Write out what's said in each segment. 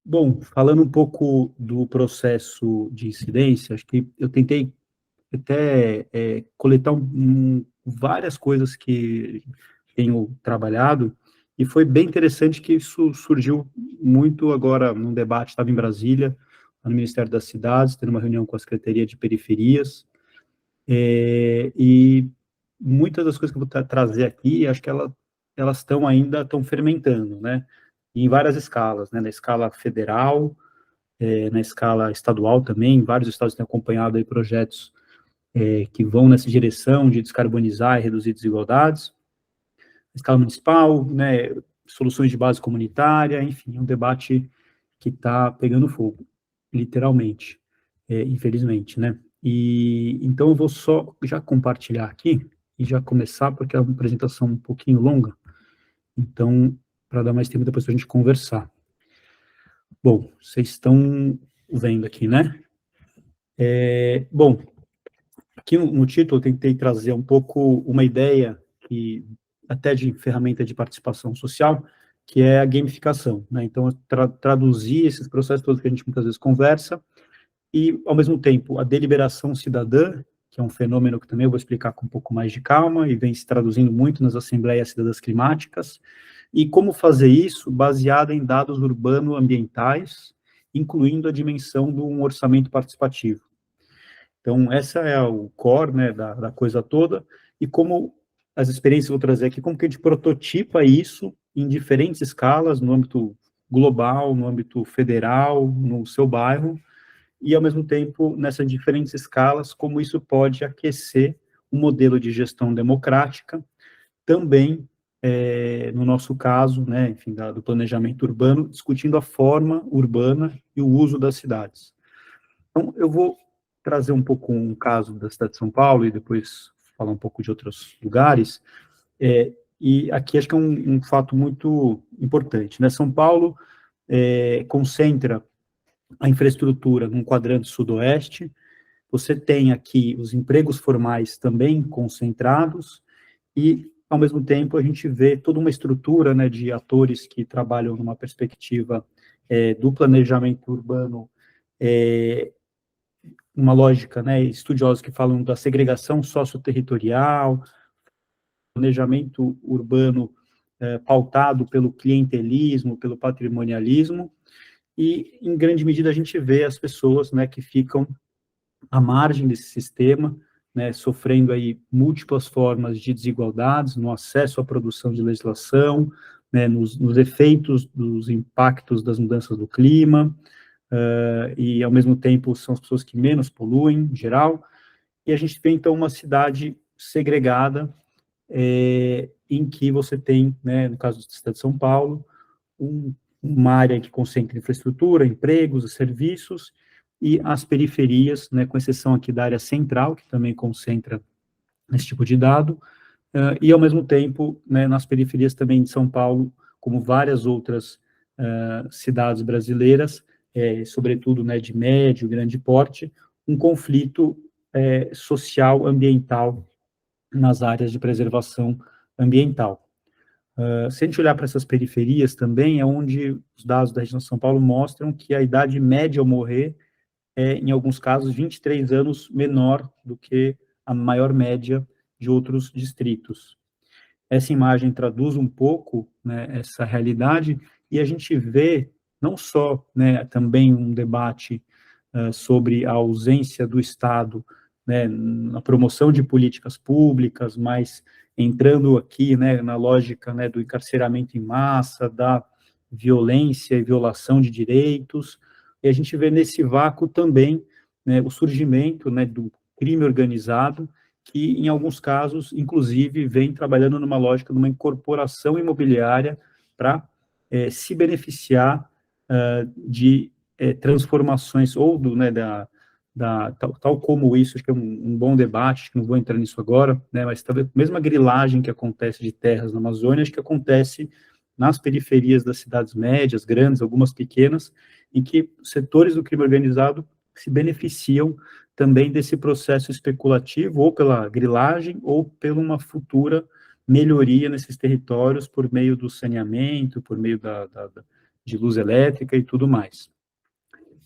Bom, falando um pouco do processo de incidência, acho que eu tentei até coletar várias coisas que tenho trabalhado, e foi bem interessante que isso surgiu muito agora num debate, estava em Brasília, no Ministério das Cidades, tendo uma reunião com a Secretaria de Periferias, e muitas das coisas que eu vou trazer aqui, acho que elas estão fermentando, né? Em várias escalas, né? Na escala federal, na escala estadual também, vários estados têm acompanhado aí projetos que vão nessa direção de descarbonizar e reduzir desigualdades, na escala municipal, né, soluções de base comunitária, enfim, é um debate que está pegando fogo, literalmente, infelizmente, né? E então eu vou só já compartilhar aqui e já começar, porque é uma apresentação um pouquinho longa, então, para dar mais tempo depois para a gente conversar. Bom, vocês estão vendo aqui, né? Bom, aqui no título eu tentei trazer um pouco uma ideia que até de ferramenta de participação social, que é a gamificação, né? Então, traduzir esses processos todos que a gente muitas vezes conversa e, ao mesmo tempo, a deliberação cidadã, que é um fenômeno que também eu vou explicar com um pouco mais de calma e vem se traduzindo muito nas assembleias cidadãs climáticas, e como fazer isso baseado em dados urbano-ambientais, incluindo a dimensão de um orçamento participativo. Então, essa é o core, né, da coisa toda, e como as experiências que eu vou trazer aqui, como que a gente prototipa isso em diferentes escalas, no âmbito global, no âmbito federal, no seu bairro, e, ao mesmo tempo, nessas diferentes escalas, como isso pode aquecer um modelo de gestão democrática, também, no nosso caso, né, enfim, do planejamento urbano, discutindo a forma urbana e o uso das cidades. Então, eu vou trazer um pouco um caso da cidade de São Paulo e depois falar um pouco de outros lugares. E aqui acho que é um fato muito importante, né? São Paulo concentra a infraestrutura num quadrante sudoeste, você tem aqui os empregos formais também concentrados e, ao mesmo tempo, a gente vê toda uma estrutura, né, de atores que trabalham numa perspectiva do planejamento urbano, uma lógica, né, estudiosos que falam da segregação socioterritorial, planejamento urbano pautado pelo clientelismo, pelo patrimonialismo, e, em grande medida, a gente vê as pessoas, né, que ficam à margem desse sistema, né, sofrendo aí múltiplas formas de desigualdades no acesso à produção de legislação, né, nos efeitos dos impactos das mudanças do clima, e, ao mesmo tempo, são as pessoas que menos poluem, em geral, e a gente tem, então, uma cidade segregada, em que você tem, né, no caso da cidade de São Paulo, uma área que concentra infraestrutura, empregos e serviços, e as periferias, né, com exceção aqui da área central, que também concentra esse tipo de dado, e, ao mesmo tempo, né, nas periferias também de São Paulo, como várias outras cidades brasileiras, sobretudo, né, de médio e grande porte, um conflito social, ambiental, nas áreas de preservação ambiental. Se a gente olhar para essas periferias também, é onde os dados da região de São Paulo mostram que a idade média ao morrer em alguns casos, 23 anos menor do que a maior média de outros distritos. Essa imagem traduz um pouco, né, essa realidade, e a gente vê não só, né, também um debate sobre a ausência do Estado, né, na promoção de políticas públicas, mas entrando aqui, né, na lógica, né, do encarceramento em massa, da violência e violação de direitos, e a gente vê nesse vácuo também, né, o surgimento, né, do crime organizado, que, em alguns casos, inclusive, vem trabalhando numa lógica de uma incorporação imobiliária para se beneficiar de transformações, ou né, tal como isso, acho que é um bom debate, acho que não vou entrar nisso agora, né, mas talvez a mesma grilagem que acontece de terras na Amazônia, acho que acontece nas periferias das cidades médias, grandes, algumas pequenas, em que setores do crime organizado se beneficiam também desse processo especulativo, ou pela grilagem, ou pela uma futura melhoria nesses territórios por meio do saneamento, por meio de luz elétrica e tudo mais.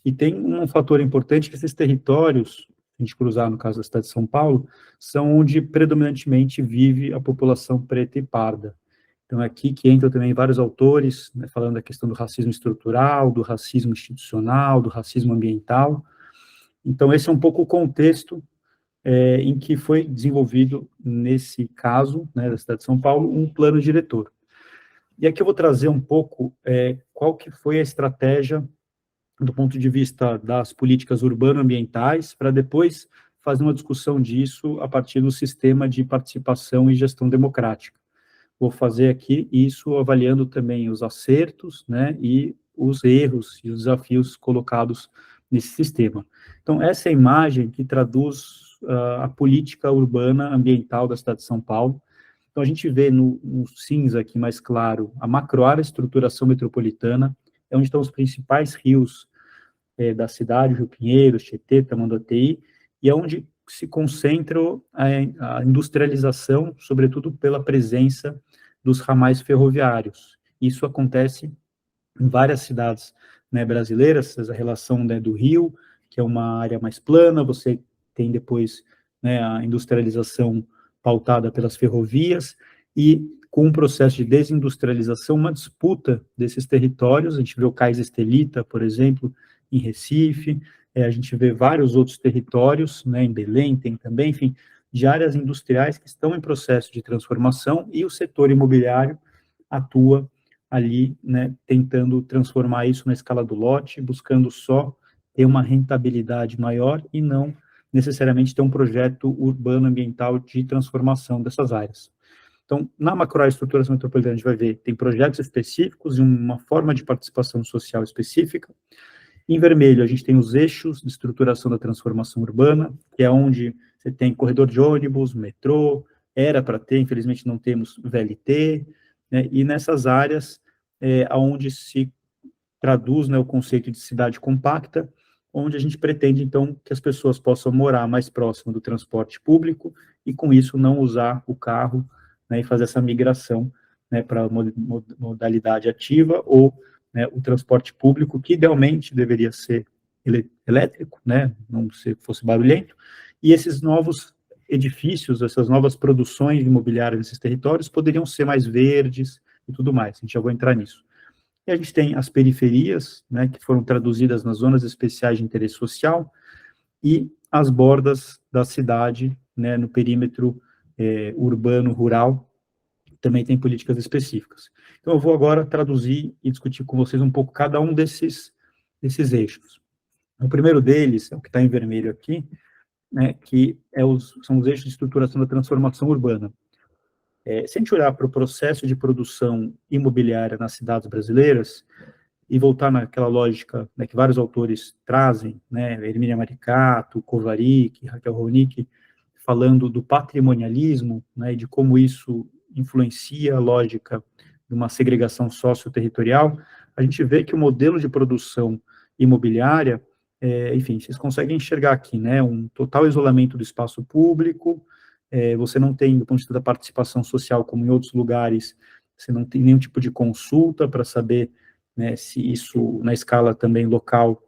E tem um fator importante que esses territórios, a gente cruzar no caso da cidade de São Paulo, são onde predominantemente vive a população preta e parda. Então, é aqui que entram também vários autores, né, falando da questão do racismo estrutural, do racismo institucional, do racismo ambiental. Então, esse é um pouco o contexto em que foi desenvolvido, nesse caso, né, da cidade de São Paulo, um plano diretor. E aqui eu vou trazer um pouco qual que foi a estratégia do ponto de vista das políticas urbano-ambientais, para depois fazer uma discussão disso a partir do sistema de participação e gestão democrática. Vou fazer aqui isso avaliando também os acertos, né, e os erros e os desafios colocados nesse sistema. Então, essa é a imagem que traduz a política urbana ambiental da cidade de São Paulo. Então, a gente vê no cinza aqui mais claro a macroárea estruturação metropolitana, é onde estão os principais rios da cidade, Rio Pinheiros, Tietê, Tamanduateí, e é onde se concentra a industrialização, sobretudo pela presença dos ramais ferroviários. Isso acontece em várias cidades, né, brasileiras, essa relação, né, do Rio, que é uma área mais plana, você tem depois, né, a industrialização pautada pelas ferrovias, e com um processo de desindustrialização, uma disputa desses territórios, a gente vê o Cais Estelita, por exemplo, em Recife, a gente vê vários outros territórios, né, em Belém tem também, enfim, de áreas industriais que estão em processo de transformação, e o setor imobiliário atua ali, né, tentando transformar isso na escala do lote, buscando só ter uma rentabilidade maior e não necessariamente ter um projeto urbano ambiental de transformação dessas áreas. Então, na macroestruturação metropolitana, a gente vai ver, tem projetos específicos e uma forma de participação social específica. Em vermelho, a gente tem os eixos de estruturação da transformação urbana, que é onde você tem corredor de ônibus, metrô, era para ter, infelizmente não temos VLT, né, e nessas áreas onde se traduz, né, o conceito de cidade compacta, onde a gente pretende, então, que as pessoas possam morar mais próximo do transporte público e, com isso, não usar o carro, né, e fazer essa migração, né, para a modalidade ativa ou, né, o transporte público, que idealmente deveria ser elétrico, né, não se fosse barulhento, e esses novos edifícios, essas novas produções imobiliárias nesses territórios poderiam ser mais verdes e tudo mais, a gente já vai entrar nisso. E a gente tem as periferias, né, que foram traduzidas nas zonas especiais de interesse social, e as bordas da cidade, né, no perímetro urbano, rural, também tem políticas específicas. Então, eu vou agora traduzir e discutir com vocês um pouco cada um desses eixos. O primeiro deles, é o que está em vermelho aqui, né, que são os eixos de estruturação da transformação urbana. Se a gente olhar para o processo de produção imobiliária nas cidades brasileiras, e voltar naquela lógica, né, que vários autores trazem, né, Hermínia Maricato, Kovarik, Raquel Ronick, falando do patrimonialismo, né, e de como isso influencia a lógica de uma segregação socioterritorial, a gente vê que o modelo de produção imobiliária, enfim, vocês conseguem enxergar aqui, né, um total isolamento do espaço público, você não tem, do ponto de vista da participação social, como em outros lugares, você não tem nenhum tipo de consulta para saber, né, se isso, na escala também local,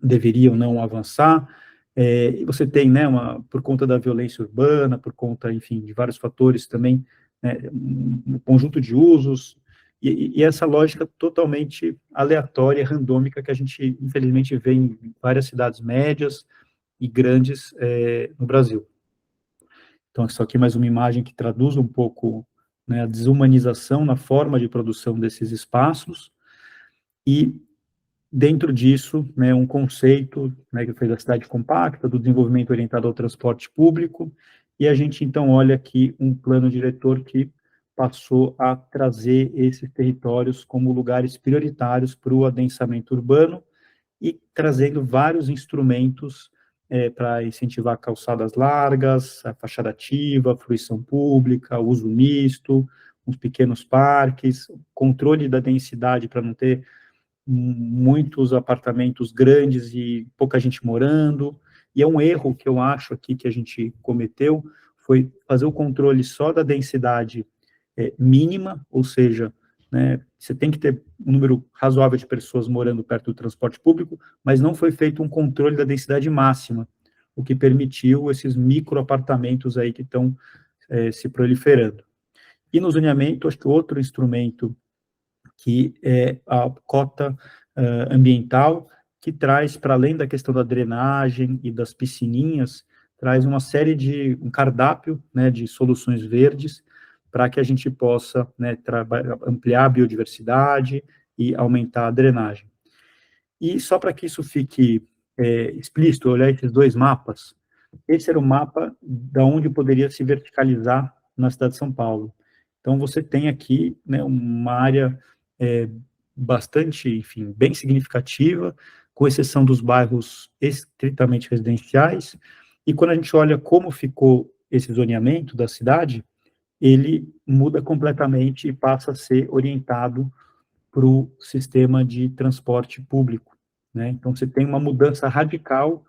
deveria ou não avançar, e você tem, né, por conta da violência urbana, por conta, enfim, de vários fatores também, né, um conjunto de usos, e essa lógica totalmente aleatória, randômica, que a gente, infelizmente, vê em várias cidades médias e grandes no Brasil. Então, isso aqui é mais uma imagem que traduz um pouco, né, a desumanização na forma de produção desses espaços, e dentro disso, né, um conceito, né, que foi da cidade compacta, do desenvolvimento orientado ao transporte público, e a gente, então, olha aqui um plano diretor que passou a trazer esses territórios como lugares prioritários para o adensamento urbano, e trazendo vários instrumentos para incentivar calçadas largas, a fachada ativa, a fruição pública, o uso misto, os pequenos parques, controle da densidade para não ter muitos apartamentos grandes e pouca gente morando, e é um erro que eu acho aqui que a gente cometeu, foi fazer o controle só da densidade mínima, ou seja, né, você tem que ter um número razoável de pessoas morando perto do transporte público, mas não foi feito um controle da densidade máxima, o que permitiu esses microapartamentos aí que estão se proliferando. E no zoneamento, acho que outro instrumento que é a cota ambiental, que traz, para além da questão da drenagem e das piscininhas, traz uma série de, um cardápio, né, de soluções verdes, para que a gente possa, né, ampliar a biodiversidade e aumentar a drenagem. E só para que isso fique explícito, olhar esses dois mapas, esse era o mapa da onde poderia se verticalizar na cidade de São Paulo. Então, você tem aqui, né, uma área bastante, enfim, bem significativa, com exceção dos bairros estritamente residenciais, e quando a gente olha como ficou esse zoneamento da cidade, ele muda completamente e passa a ser orientado para o sistema de transporte público, né? Então, você tem uma mudança radical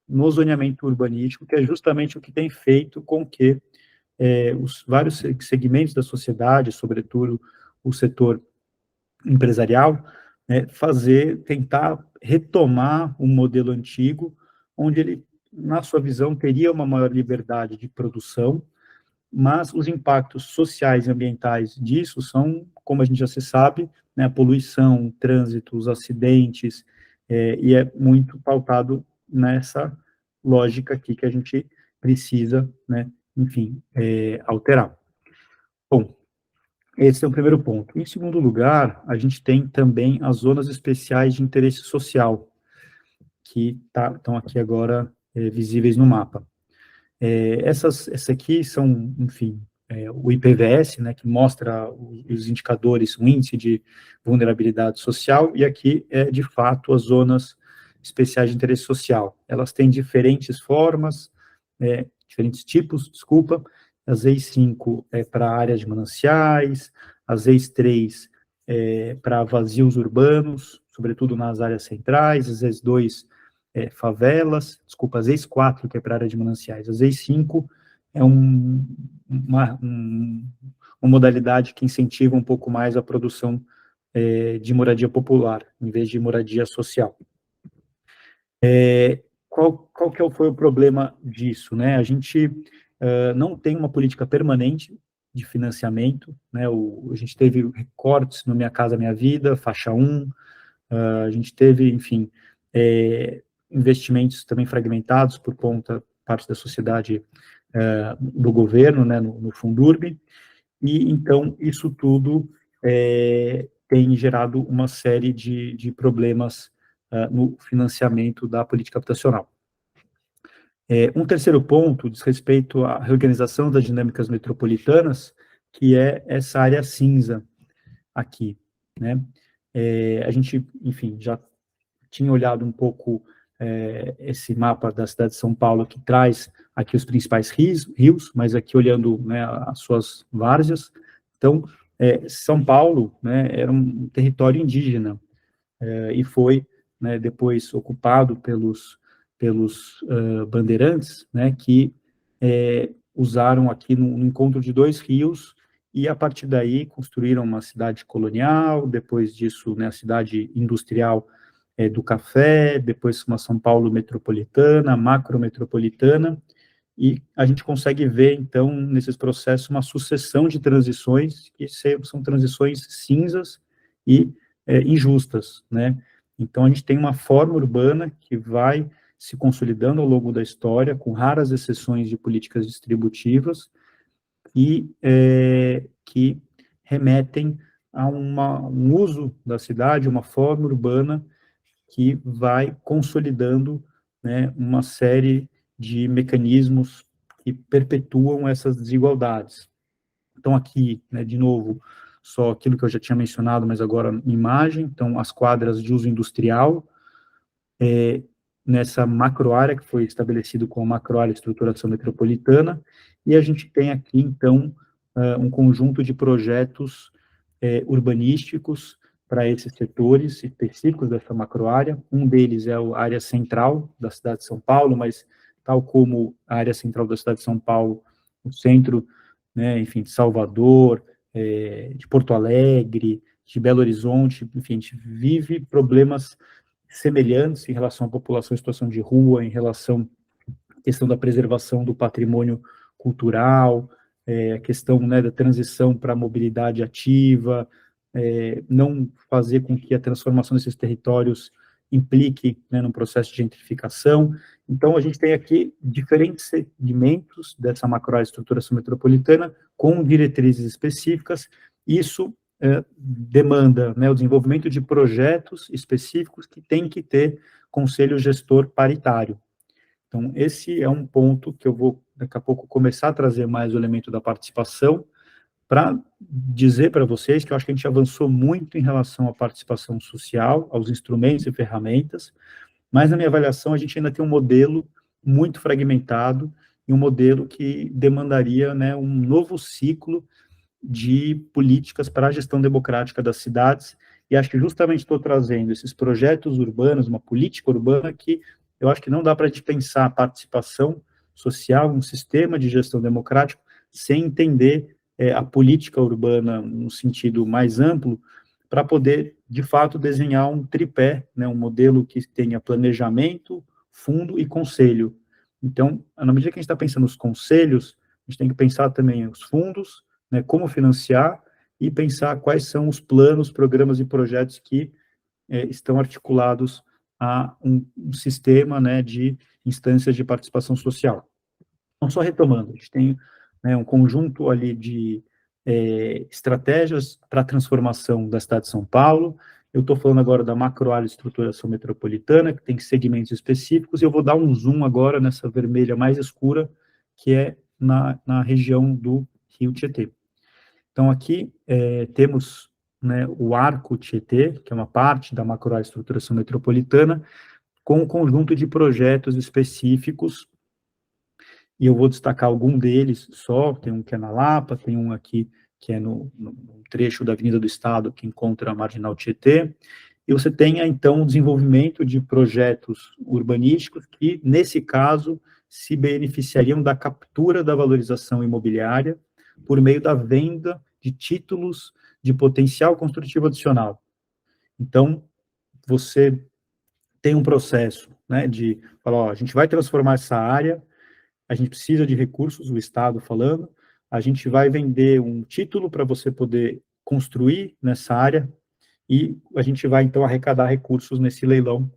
no zoneamento urbanístico, que é justamente o que tem feito com que os vários segmentos da sociedade, sobretudo o setor empresarial, tentar retomar um modelo antigo, onde ele, na sua visão, teria uma maior liberdade de produção, mas os impactos sociais e ambientais disso são, como a gente já se sabe, né, a poluição, o trânsito, os acidentes, e é muito pautado nessa lógica aqui que a gente precisa, né, enfim, alterar. Bom, esse é o primeiro ponto. Em segundo lugar, a gente tem também as zonas especiais de interesse social, que estão aqui agora visíveis no mapa. Essas aqui são, enfim, o IPVS, né, que mostra os indicadores, o índice de vulnerabilidade social, e aqui de fato, as zonas especiais de interesse social. Elas têm diferentes formas, diferentes tipos, desculpa. A ZEIS 5 é para áreas de mananciais, a ZEIS 3 é para vazios urbanos, sobretudo nas áreas centrais, a ZEIS 2 favelas, desculpa, a ZEIS 4, que é para a área de mananciais, a ZEIS 5 é uma modalidade que incentiva um pouco mais a produção de moradia popular, em vez de moradia social. Qual que foi o problema disso, né? A gente não tem uma política permanente de financiamento, né? A gente teve recortes no Minha Casa Minha Vida, faixa 1, a gente teve, enfim, investimentos também fragmentados por parte da sociedade do governo, né, no Fundurb, e então isso tudo tem gerado uma série de problemas no financiamento da política habitacional. Um terceiro ponto diz respeito à reorganização das dinâmicas metropolitanas, que é essa área cinza aqui, né? A gente, enfim, já tinha olhado um pouco esse mapa da cidade de São Paulo, que traz aqui os principais rios, mas aqui olhando, né, as suas várzeas. Então, São Paulo, né, era um território indígena, e foi, né, depois ocupado pelos bandeirantes, né, que usaram aqui no encontro de dois rios, e a partir daí construíram uma cidade colonial, depois disso, né, a cidade industrial do café, depois uma São Paulo metropolitana, macrometropolitana, e a gente consegue ver, então, nesses processos, uma sucessão de transições, que são transições cinzas e injustas, né? Então, a gente tem uma forma urbana que vai se consolidando ao longo da história, com raras exceções de políticas distributivas, e que remetem a um uso da cidade, uma forma urbana que vai consolidando, né, uma série de mecanismos que perpetuam essas desigualdades. Então, aqui, né, de novo, só aquilo que eu já tinha mencionado, mas agora em imagem, então, as quadras de uso industrial, nessa macroárea que foi estabelecido como macroárea de estruturação metropolitana, e a gente tem aqui, então, um conjunto de projetos urbanísticos para esses setores específicos dessa macroárea. Um deles é a área central da cidade de São Paulo, mas tal como a área central da cidade de São Paulo, o centro, né, enfim, de Salvador, de Porto Alegre, de Belo Horizonte, enfim, a gente vive problemas semelhantes em relação à população em situação de rua, em relação à questão da preservação do patrimônio cultural, a questão, né, da transição para a mobilidade ativa, não fazer com que a transformação desses territórios implique, né, num processo de gentrificação. Então, a gente tem aqui diferentes segmentos dessa macroestruturação metropolitana com diretrizes específicas. Isso demanda, né, o desenvolvimento de projetos específicos que tem que ter conselho gestor paritário. Então, esse é um ponto que eu vou, daqui a pouco, começar a trazer mais o elemento da participação, para dizer para vocês que eu acho que a gente avançou muito em relação à participação social, aos instrumentos e ferramentas, mas, na minha avaliação, a gente ainda tem um modelo muito fragmentado e um modelo que demandaria, né, um novo ciclo de políticas para a gestão democrática das cidades, e acho que justamente estou trazendo esses projetos urbanos, uma política urbana que eu acho que não dá para a gente pensar a participação social, um sistema de gestão democrático, sem entender a política urbana no sentido mais amplo, para poder, de fato, desenhar um tripé, né, um modelo que tenha planejamento, fundo e conselho. Então, na medida que a gente está pensando nos conselhos, a gente tem que pensar também os fundos, né, como financiar e pensar quais são os planos, programas e projetos que estão articulados a um sistema, né, de instâncias de participação social. Então, só retomando, a gente tem, né, um conjunto ali de estratégias para a transformação da cidade de São Paulo. Eu estou falando agora da macroárea de estruturação metropolitana, que tem segmentos específicos, e eu vou dar um zoom agora nessa vermelha mais escura, que é na região do Rio Tietê. Então, aqui temos, né, o Arco Tietê, que é uma parte da macroestruturação metropolitana, com um conjunto de projetos específicos, e eu vou destacar algum deles só, tem um que é na Lapa, tem um aqui que é no trecho da Avenida do Estado, que encontra a Marginal Tietê, e você tem, então, o desenvolvimento de projetos urbanísticos que, nesse caso, se beneficiariam da captura da valorização imobiliária por meio da venda de títulos de potencial construtivo adicional. Então, você tem um processo, né, de falar, ó, a gente vai transformar essa área, a gente precisa de recursos, o Estado falando, a gente vai vender um título para você poder construir nessa área, e a gente vai, então, arrecadar recursos nesse leilão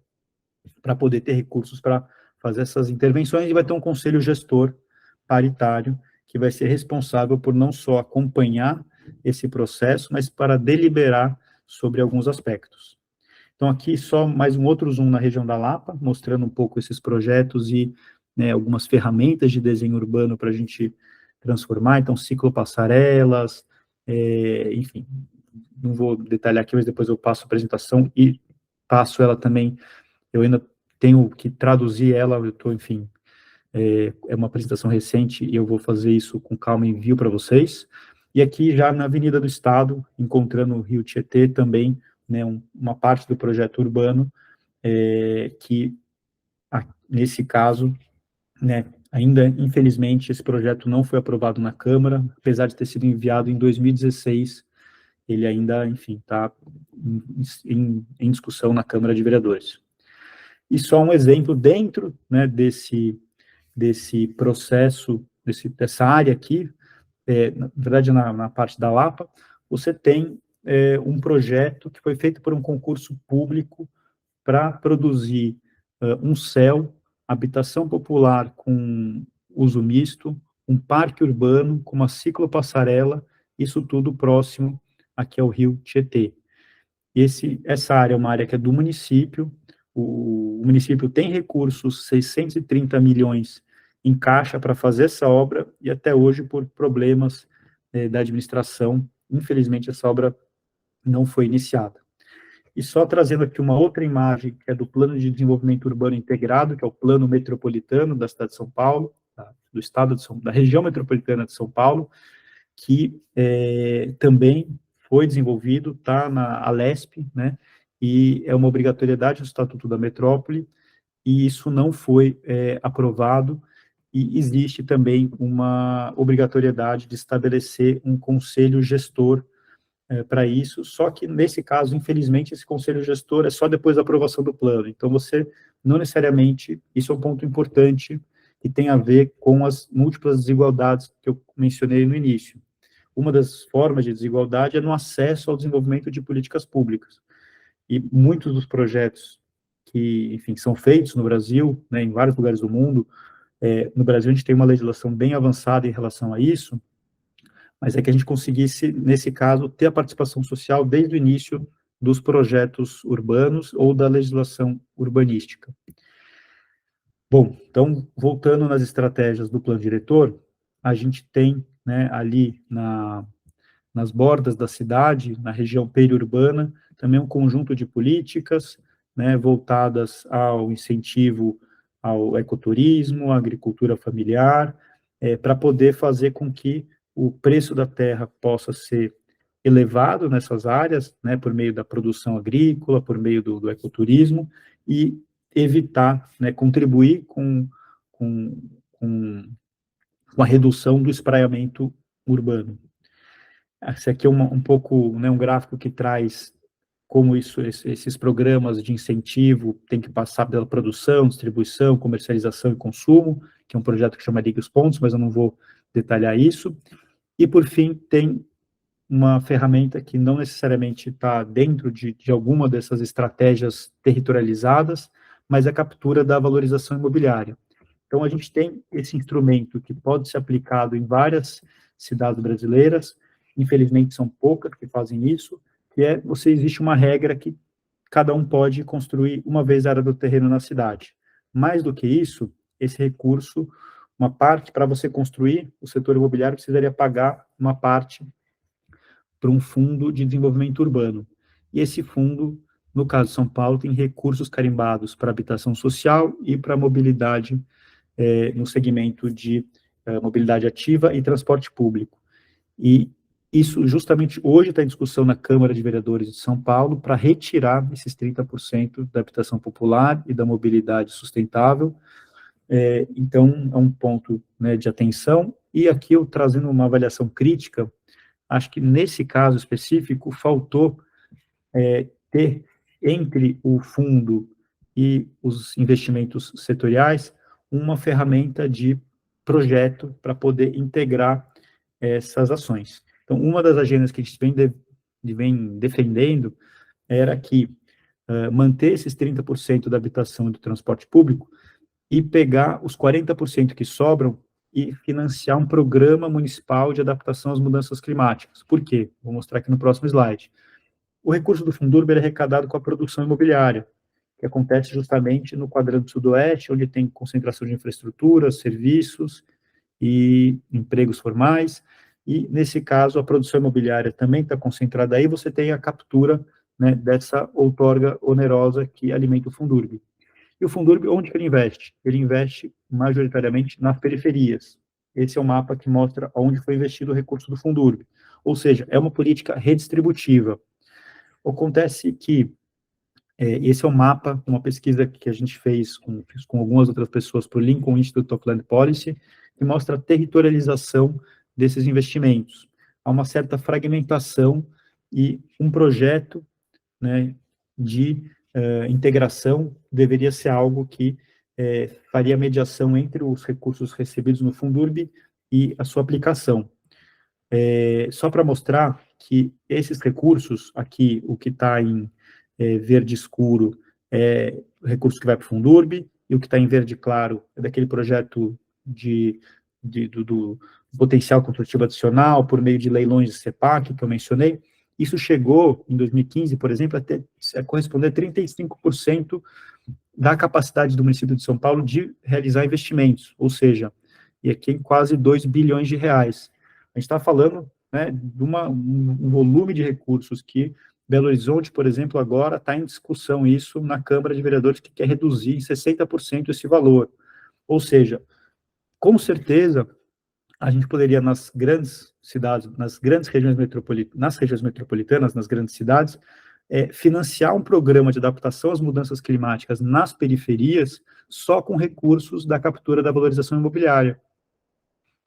para poder ter recursos para fazer essas intervenções, e vai ter um conselho gestor paritário que vai ser responsável por não só acompanhar esse processo, mas para deliberar sobre alguns aspectos. Então, aqui só mais um outro zoom na região da Lapa, mostrando um pouco esses projetos e, né, algumas ferramentas de desenho urbano para a gente transformar, então, ciclopassarelas, enfim, não vou detalhar aqui, mas depois eu passo a apresentação e passo ela também, eu ainda tenho que traduzir ela, eu estou, enfim, é uma apresentação recente e eu vou fazer isso com calma e envio para vocês. E aqui já na Avenida do Estado, encontrando o Rio Tietê também, né, uma parte do projeto urbano, que nesse caso, né, ainda infelizmente esse projeto não foi aprovado na Câmara, apesar de ter sido enviado em 2016, ele ainda, enfim, está em discussão na Câmara de Vereadores. E só um exemplo dentro, né, desse processo, dessa área aqui, na verdade, na parte da Lapa, você tem um projeto que foi feito por um concurso público para produzir um CEL, habitação popular com uso misto, um parque urbano com uma ciclopassarela, isso tudo próximo aqui ao Rio Tietê. Essa área é uma área que é do município, o município tem recursos, 630 milhões em caixa para fazer essa obra, e até hoje, por problemas da administração, infelizmente essa obra não foi iniciada. E só trazendo aqui uma outra imagem, que é do Plano de Desenvolvimento Urbano Integrado, que é o Plano Metropolitano da cidade de São Paulo, do estado da região metropolitana de São Paulo, que também foi desenvolvido, está na Alesp, né, e é uma obrigatoriedade do Estatuto da Metrópole, e isso não foi aprovado, e existe também uma obrigatoriedade de estabelecer um conselho gestor para isso, só que nesse caso, infelizmente, esse conselho gestor é só depois da aprovação do plano, então você não necessariamente, isso é um ponto importante que tem a ver com as múltiplas desigualdades que eu mencionei no início. Uma das formas de desigualdade é no acesso ao desenvolvimento de políticas públicas, e muitos dos projetos que, enfim, são feitos no Brasil, né, em vários lugares do mundo, no Brasil a gente tem uma legislação bem avançada em relação a isso, mas é que a gente conseguisse, nesse caso, ter a participação social desde o início dos projetos urbanos ou da legislação urbanística. Bom, então, voltando nas estratégias do plano diretor, a gente tem, né, ali nas bordas da cidade, na região periurbana, também um conjunto de políticas, né, voltadas ao incentivo ao ecoturismo, à agricultura familiar, para poder fazer com que o preço da terra possa ser elevado nessas áreas, né, por meio da produção agrícola, por meio do ecoturismo, e evitar, né, contribuir com, com a redução do espraiamento urbano. Esse aqui é um pouco, né, um gráfico que traz como esses programas de incentivo têm que passar pela produção, distribuição, comercialização e consumo, que é um projeto que chama Liga os Pontos, mas eu não vou detalhar isso. E, por fim, tem uma ferramenta que não necessariamente está dentro de alguma dessas estratégias territorializadas, mas é a captura da valorização imobiliária. Então, a gente tem esse instrumento que pode ser aplicado em várias cidades brasileiras, infelizmente são poucas que fazem isso, que é, existe uma regra que cada um pode construir uma vez a área do terreno na cidade. Mais do que isso, esse recurso, uma parte, para você construir, o setor imobiliário precisaria pagar uma parte para um fundo de desenvolvimento urbano. E esse fundo, no caso de São Paulo, tem recursos carimbados para habitação social e para mobilidade no segmento de mobilidade ativa e transporte público. E isso justamente hoje está em discussão na Câmara de Vereadores de São Paulo para retirar esses 30% da habitação popular e da mobilidade sustentável. Então, é um ponto, né, de atenção. E aqui eu trazendo uma avaliação crítica, acho que nesse caso específico faltou ter entre o fundo e os investimentos setoriais uma ferramenta de projeto para poder integrar essas ações. Então, uma das agendas que a gente vem defendendo era que manter esses 30% da habitação e do transporte público e pegar os 40% que sobram e financiar um programa municipal de adaptação às mudanças climáticas. Por quê? Vou mostrar aqui no próximo slide. O recurso do Fundurb é arrecadado com a produção imobiliária, que acontece justamente no quadrante sudoeste, onde tem concentração de infraestrutura, serviços e empregos formais, e, nesse caso, a produção imobiliária também está concentrada aí, você tem a captura, né, dessa outorga onerosa que alimenta o Fundurb. E o Fundurb, onde que ele investe? Ele investe majoritariamente nas periferias. Esse é o mapa que mostra onde foi investido o recurso do Fundurb. Ou seja, é uma política redistributiva. Acontece que esse é um mapa, uma pesquisa que a gente fez com algumas outras pessoas para o Lincoln Institute of Land Policy, que mostra a territorialização desses investimentos. Há uma certa fragmentação e um projeto, né, de integração deveria ser algo que faria mediação entre os recursos recebidos no Fundurb e a sua aplicação. Só para mostrar que esses recursos, aqui, o que está em verde escuro é o recurso que vai para o Fundurb, e o que está em verde claro é daquele projeto do potencial construtivo adicional, por meio de leilões de CEPAC, que eu mencionei. Isso chegou, em 2015, por exemplo, a corresponder a 35% da capacidade do município de São Paulo de realizar investimentos, ou seja, e aqui em quase 2 bilhões de reais. A gente está falando, né, de um volume de recursos que Belo Horizonte, por exemplo, agora está em discussão isso na Câmara de Vereadores, que quer reduzir em 60% esse valor. Ou seja, com certeza, a gente poderia, nas grandes cidades, nas regiões metropolitanas, nas grandes cidades, financiar um programa de adaptação às mudanças climáticas nas periferias só com recursos da captura da valorização imobiliária.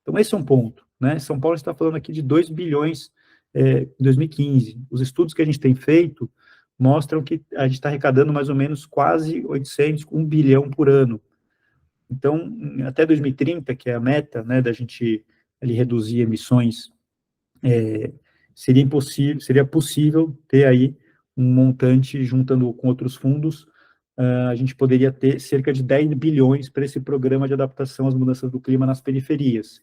Então, esse é um ponto, né? São Paulo está falando aqui de 2 bilhões em 2015. Os estudos que a gente tem feito mostram que a gente está arrecadando mais ou menos quase 800, 1 bilhão por ano. Então, até 2030, que é a meta, né, da gente ali reduzir emissões, seria possível ter aí um montante, juntando com outros fundos, a gente poderia ter cerca de 10 bilhões para esse programa de adaptação às mudanças do clima nas periferias.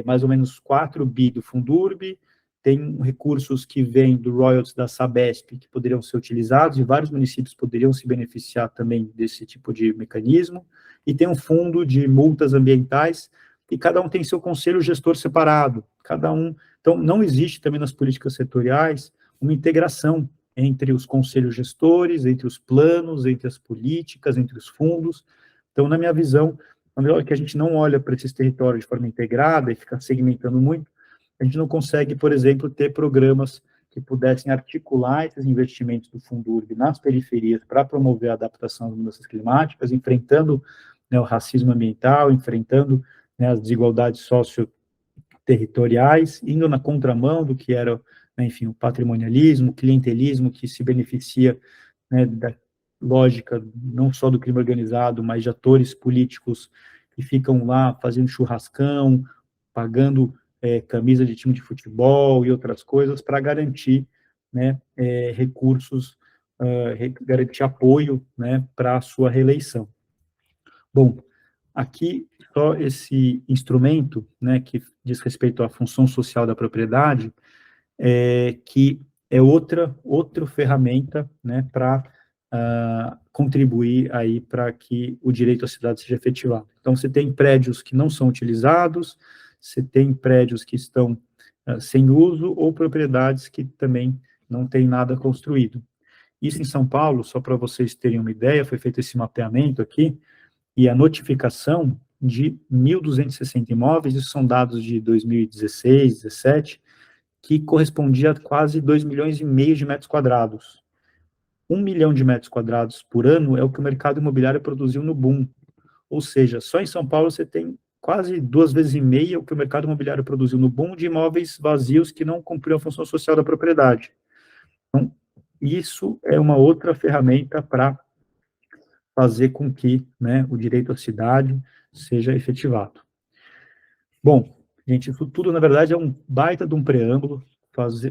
Mais ou menos 4 bi do Fundurb, tem recursos que vêm do royalties da Sabesp, que poderiam ser utilizados, e vários municípios poderiam se beneficiar também desse tipo de mecanismo, e tem um fundo de multas ambientais, e cada um tem seu conselho gestor separado, cada um. Então, não existe também nas políticas setoriais uma integração entre os conselhos gestores, entre os planos, entre as políticas, entre os fundos. Então, na minha visão, na hora que a gente não olha para esses territórios de forma integrada e fica segmentando muito, a gente não consegue, por exemplo, ter programas que pudessem articular esses investimentos do Fundurb nas periferias para promover a adaptação às mudanças climáticas, enfrentando, né, o racismo ambiental, enfrentando, né, as desigualdades socioterritoriais, indo na contramão do que era, né, enfim, o patrimonialismo, o clientelismo que se beneficia, né, da lógica não só do crime organizado, mas de atores políticos que ficam lá fazendo churrascão, pagando camisa de time de futebol e outras coisas para garantir, né, recursos, garantir apoio, né, para a sua reeleição. Bom, aqui só esse instrumento, né, que diz respeito à função social da propriedade, que é outra ferramenta, né, para contribuir aí para que o direito à cidade seja efetivado. Então, você tem prédios que não são utilizados, você tem prédios que estão sem uso, ou propriedades que também não têm nada construído. Isso em São Paulo, só para vocês terem uma ideia, foi feito esse mapeamento aqui, e a notificação de 1.260 imóveis, isso são dados de 2016, 2017, que correspondia a quase 2,5 milhões de metros quadrados. 1 milhão de metros quadrados por ano é o que o mercado imobiliário produziu no boom. Ou seja, só em São Paulo você tem quase 2,5 vezes o que o mercado imobiliário produziu no boom de imóveis vazios que não cumpriam a função social da propriedade. Então, isso é uma outra ferramenta para fazer com que, né, o direito à cidade seja efetivado. Bom, gente, isso tudo, na verdade, é um baita de um preâmbulo,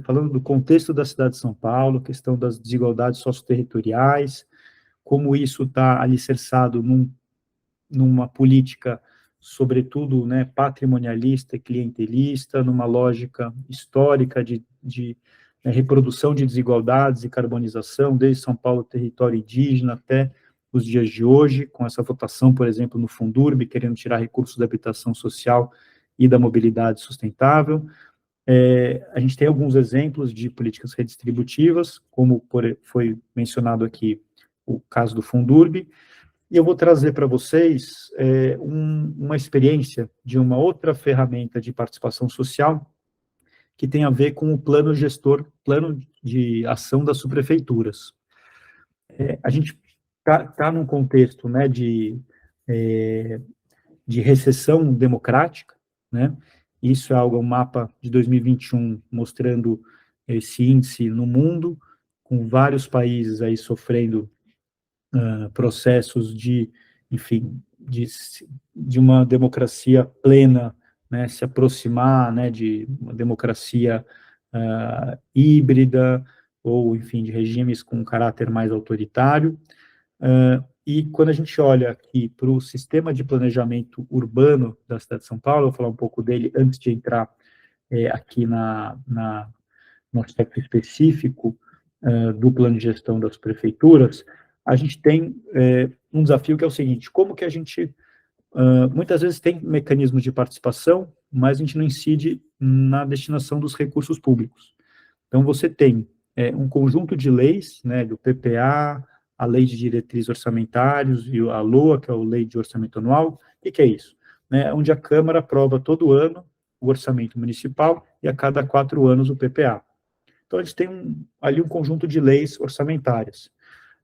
falando do contexto da cidade de São Paulo, questão das desigualdades socioterritoriais, como isso está alicerçado numa política, sobretudo, né, patrimonialista e clientelista, numa lógica histórica de reprodução de desigualdades e carbonização, desde São Paulo, território indígena, até os dias de hoje, com essa votação, por exemplo, no Fundurb, querendo tirar recursos da habitação social e da mobilidade sustentável. A gente tem alguns exemplos de políticas redistributivas, como foi mencionado aqui o caso do Fundurb, e eu vou trazer para vocês uma experiência de uma outra ferramenta de participação social que tem a ver com o plano de ação das subprefeituras. A gente está num contexto, né, de recessão democrática, né? Isso é um mapa de 2021 mostrando esse índice no mundo, com vários países aí sofrendo processos de, enfim, de uma democracia plena, né, se aproximar, né, de uma democracia híbrida, ou, enfim, de regimes com caráter mais autoritário. E quando a gente olha aqui para o sistema de planejamento urbano da cidade de São Paulo, eu vou falar um pouco dele antes de entrar aqui no aspecto específico do plano de gestão das prefeituras, a gente tem um desafio que é o seguinte: como que a gente, muitas vezes tem mecanismos de participação, mas a gente não incide na destinação dos recursos públicos. Então, você tem um conjunto de leis, né, do PPA, a Lei de Diretrizes Orçamentárias e a LOA, que é a Lei de Orçamento Anual. O que é isso? Onde a Câmara aprova todo ano o orçamento municipal e a cada 4 anos o PPA. Então, a gente tem ali um conjunto de leis orçamentárias.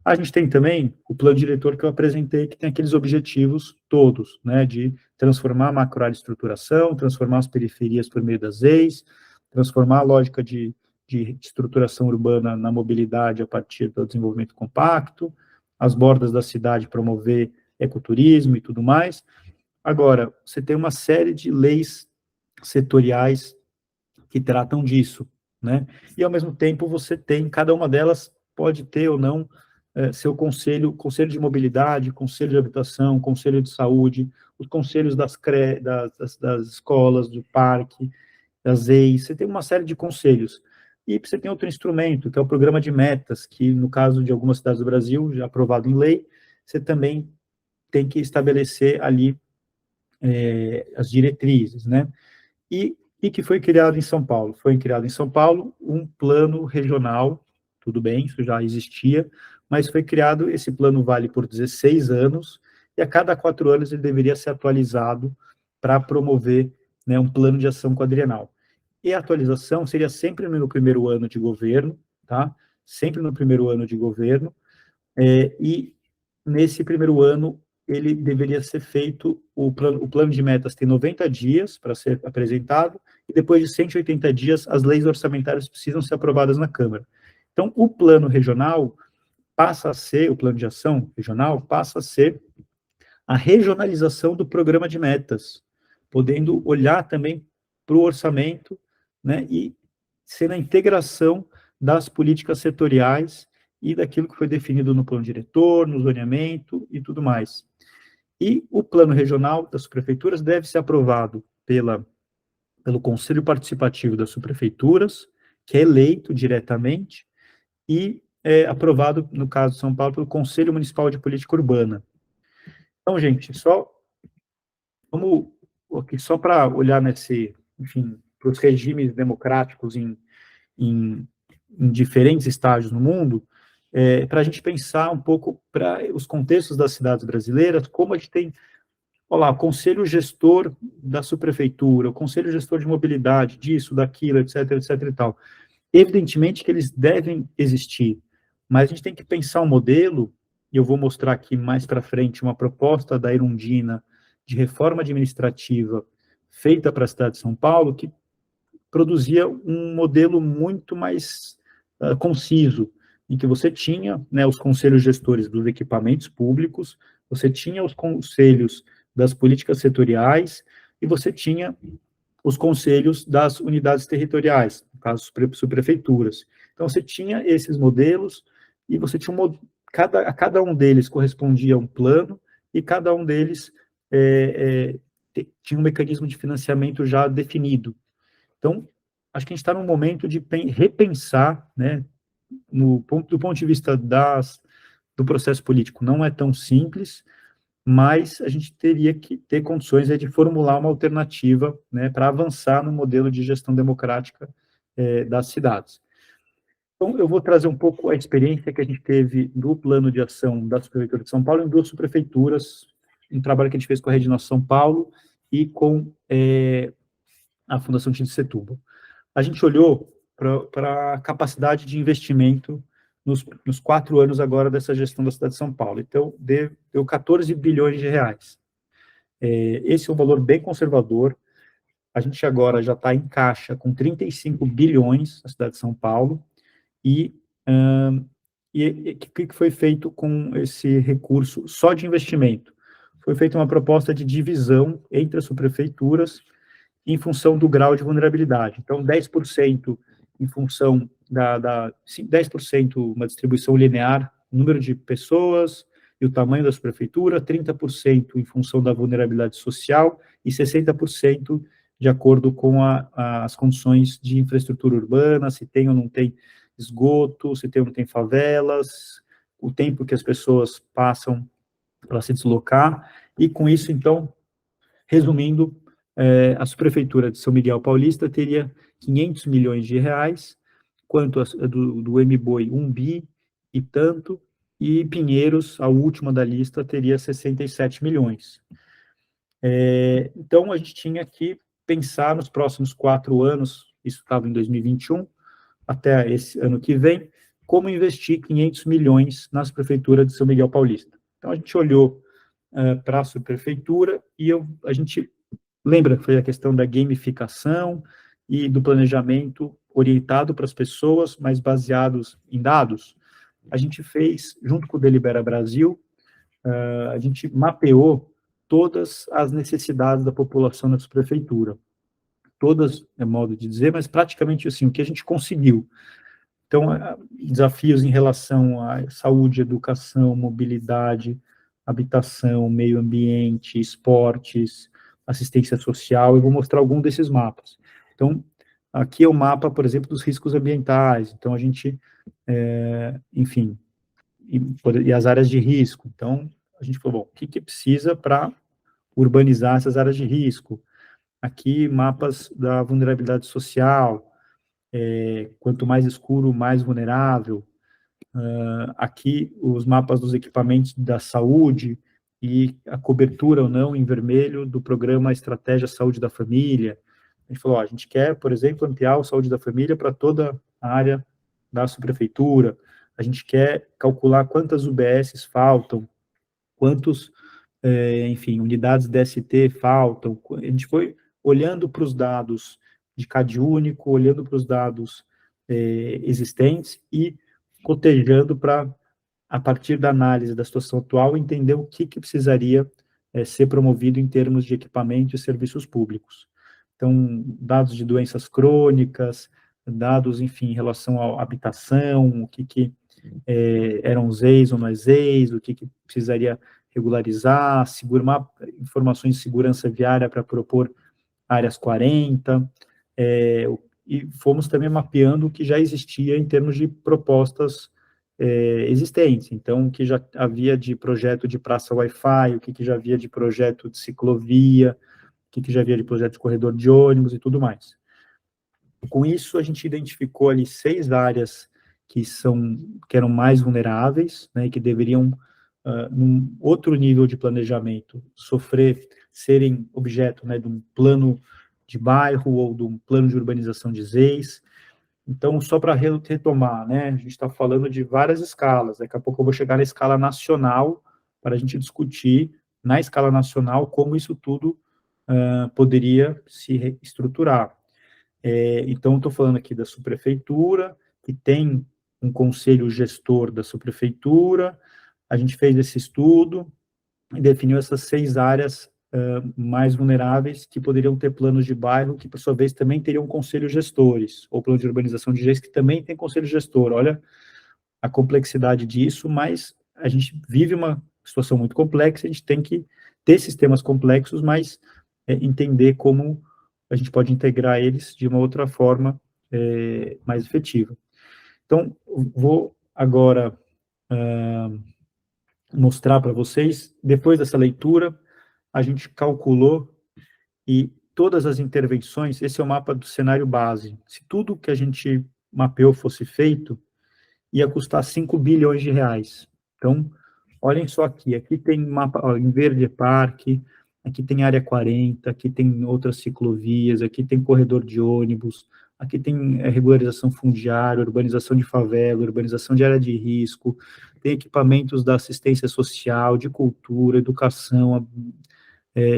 A gente tem também o plano diretor que eu apresentei, que tem aqueles objetivos todos, né, de transformar a macroárea de estruturação, transformar as periferias por meio das EIs, transformar a lógica de estruturação urbana na mobilidade a partir do desenvolvimento compacto, as bordas da cidade promover ecoturismo e tudo mais. Agora, você tem uma série de leis setoriais que tratam disso, né? E, ao mesmo tempo, você tem, cada uma delas pode ter ou não seu conselho de mobilidade, conselho de habitação, conselho de saúde, os conselhos das escolas, do parque, das EIs, você tem uma série de conselhos. E você tem outro instrumento, que é o programa de metas, que, no caso de algumas cidades do Brasil, já aprovado em lei, você também tem que estabelecer ali as diretrizes, né? E que foi criado em São Paulo? Foi criado em São Paulo um plano regional, tudo bem, isso já existia, mas foi criado, esse plano vale por 16 anos, e a cada 4 anos ele deveria ser atualizado para promover, né, um plano de ação quadrienal. E a atualização seria sempre no primeiro ano de governo, tá? Sempre no primeiro ano de governo, e nesse primeiro ano ele deveria ser feito, o plano de metas tem 90 dias para ser apresentado, e depois de 180 dias, as leis orçamentárias precisam ser aprovadas na Câmara. Então, o plano regional passa a ser, o plano de ação regional passa a ser a regionalização do programa de metas, podendo olhar também para o orçamento, né, e ser a integração das políticas setoriais e daquilo que foi definido no plano diretor, no zoneamento e tudo mais. E o plano regional das prefeituras deve ser aprovado pelo Conselho Participativo das Subprefeituras, que é eleito diretamente, e é aprovado, no caso de São Paulo, pelo Conselho Municipal de Política Urbana. Então, gente, só para olhar enfim, para os regimes democráticos em, em diferentes estágios no mundo, para a gente pensar um pouco para os contextos das cidades brasileiras, como a gente tem, olha lá, o conselho gestor da subprefeitura, o conselho gestor de mobilidade, disso, daquilo, etc e tal. Evidentemente que eles devem existir, mas a gente tem que pensar um modelo, e eu vou mostrar aqui mais para frente uma proposta da Erundina de reforma administrativa feita para a cidade de São Paulo, que produzia um modelo muito mais conciso, em que você tinha, né, os conselhos gestores dos equipamentos públicos, você tinha os conselhos das políticas setoriais, e você tinha os conselhos das unidades territoriais, no caso, subprefeituras. Então, você tinha esses modelos, e você tinha cada um deles correspondia a um plano, e cada um deles tinha um mecanismo de financiamento já definido. Então, acho que a gente está num momento de repensar, né, do ponto de vista do processo político, não é tão simples, mas a gente teria que ter condições de formular uma alternativa, né, para avançar no modelo de gestão democrática das cidades. Então, eu vou trazer um pouco a experiência que a gente teve do plano de ação da Subprefeitura de São Paulo em 2 subprefeituras, um trabalho que a gente fez com a Rede Nossa São Paulo e com a Fundação Tito Setúbal. A gente olhou para a capacidade de investimento nos 4 anos agora dessa gestão da cidade de São Paulo. Então, deu 14 bilhões de reais. Esse é um valor bem conservador. A gente agora já está em caixa com 35 bilhões na cidade de São Paulo. E o que foi feito com esse recurso só de investimento? Foi feita uma proposta de divisão entre as subprefeituras em função do grau de vulnerabilidade. Então, 10% em função 10% uma distribuição linear, número de pessoas e o tamanho da prefeitura, 30% em função da vulnerabilidade social e 60% de acordo com as condições de infraestrutura urbana, se tem ou não tem esgoto, se tem ou não tem favelas, o tempo que as pessoas passam para se deslocar, e com isso, então, resumindo, a subprefeitura de São Miguel Paulista teria 500 milhões de reais, quanto do MBOI 1 bi e tanto, e Pinheiros, a última da lista, teria 67 milhões. Então, a gente tinha que pensar nos próximos 4 anos, isso estava em 2021, até esse ano que vem, como investir 500 milhões nas prefeituras de São Miguel Paulista. Então, a gente olhou para a subprefeitura e a gente lembra que foi a questão da gamificação e do planejamento orientado para as pessoas, mas baseados em dados. A gente fez, junto com o Delibera Brasil, a gente mapeou todas as necessidades da população na subprefeitura. Todas, é modo de dizer, mas praticamente assim, o que a gente conseguiu. Então, desafios em relação à saúde, educação, mobilidade, habitação, meio ambiente, esportes, assistência social, eu vou mostrar algum desses mapas. Então, aqui é o mapa, por exemplo, dos riscos ambientais, então a gente, enfim, e as áreas de risco. Então, a gente falou, bom, o que precisa para urbanizar essas áreas de risco? Aqui, mapas da vulnerabilidade social, quanto mais escuro, mais vulnerável. Aqui, os mapas dos equipamentos da saúde e a cobertura ou não em vermelho do programa Estratégia Saúde da Família. A gente falou, a gente quer, por exemplo, ampliar a saúde da família para toda a área da subprefeitura. A gente quer calcular quantas UBSs faltam, quantos, enfim, unidades DST faltam. A gente foi olhando para os dados de CAD único, olhando para os dados existentes e cotejando para, a partir da análise da situação atual, entender o que precisaria ser promovido em termos de equipamento e serviços públicos. Então, dados de doenças crônicas, dados, enfim, em relação à habitação, o que eram os EIs ou não EIs, o que precisaria regularizar, informações de segurança viária para propor áreas 40, e fomos também mapeando o que já existia em termos de propostas existentes. Então, o que já havia de projeto de praça Wi-Fi, o que já havia de projeto de ciclovia, o que já havia de projeto de corredor de ônibus e tudo mais. Com isso, a gente identificou ali 6 áreas que eram mais vulneráveis, né, que deveriam, num outro nível de planejamento, serem objeto, né, de um plano de bairro ou de um plano de urbanização de ZEIs. Então, só para retomar, né, a gente está falando de várias escalas, daqui a pouco eu vou chegar na escala nacional, para a gente discutir, na escala nacional, como isso tudo poderia se estruturar. Então, estou falando aqui da subprefeitura, que tem um conselho gestor da subprefeitura, a gente fez esse estudo e definiu essas 6 áreas mais vulneráveis que poderiam ter planos de bairro, que, por sua vez, também teriam conselhos gestores, ou plano de urbanização de GES, que também tem conselho gestor. Olha a complexidade disso, mas a gente vive uma situação muito complexa, a gente tem que ter sistemas complexos, mas entender como a gente pode integrar eles de uma outra forma mais efetiva. Então, vou agora mostrar para vocês, depois dessa leitura, a gente calculou e todas as intervenções, esse é o mapa do cenário base. Se tudo que a gente mapeou fosse feito, ia custar 5 bilhões de reais. Então, olhem só aqui tem mapa, ó, em verde é parque, aqui tem área 40, aqui tem outras ciclovias, aqui tem corredor de ônibus, aqui tem regularização fundiária, urbanização de favela, urbanização de área de risco, tem equipamentos da assistência social, de cultura, educação,